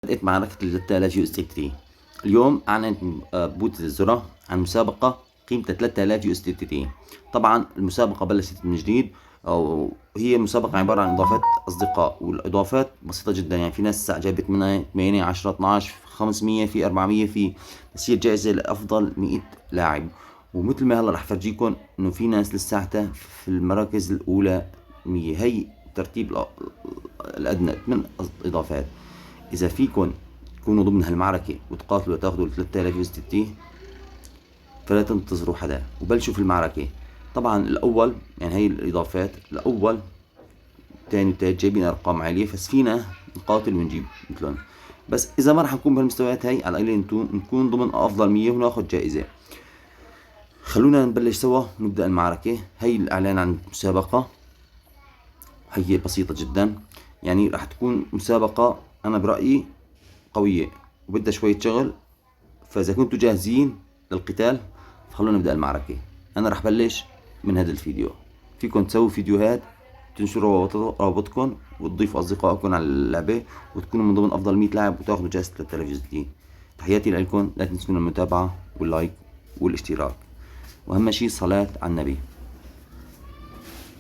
بدأت معركة ال 3000 يو اس تي تي. اليوم أعلنت بوتة الذرة عن مسابقة قيمتها 3000 يو اس تي تي. طبعا المسابقة بلشت من جديد، وهي مسابقة عبارة عن إضافات أصدقاء، والإضافات بسيطة جدا. يعني في ناس جابت منها 8 10 12 500 في 400 في، بس هي الجائزة لأفضل 100 لاعب. ومثل ما هلا رح فرجيكم إنه في ناس لساتها في المراكز الأولى 100. هي ترتيب الأدنى 8 إضافات. إذا فيكن تكونوا ضمن هالمعركة وتقاتلوا وتاخذوا ال 3000 يو اس تي، فلا تنتظروا حدا وبلشوا في المعركة. طبعا الأول، يعني هي الإضافات، الأول تاني وتالت جايبين أرقام عالية، بس فينا نقاتل ونجيب مثلهم. بس إذا ما رح نكون بهالمستويات هاي، على القليل نكون ضمن أفضل 100 وناخذ جائزة. خلونا نبلش سوا ونبدأ المعركة. هي الإعلان عن المسابقة هي بسيطة جدا، يعني رح تكون مسابقة أنا برأيي قوية وبدها شوية شغل. فإذا كنتوا جاهزين للقتال فخلونا نبدأ المعركة. أنا رح بلش من هذا الفيديو. فيكن تسووا فيديوهات، تنشروا روابطكم وتضيفوا أصدقائكم على اللعبة، وتكونوا من ضمن أفضل 100 لاعب وتاخذوا جائزة 3000 جنيه. تحياتي لكم، لا تنسون المتابعة واللايك والاشتراك، وأهم شي صلاة على النبي.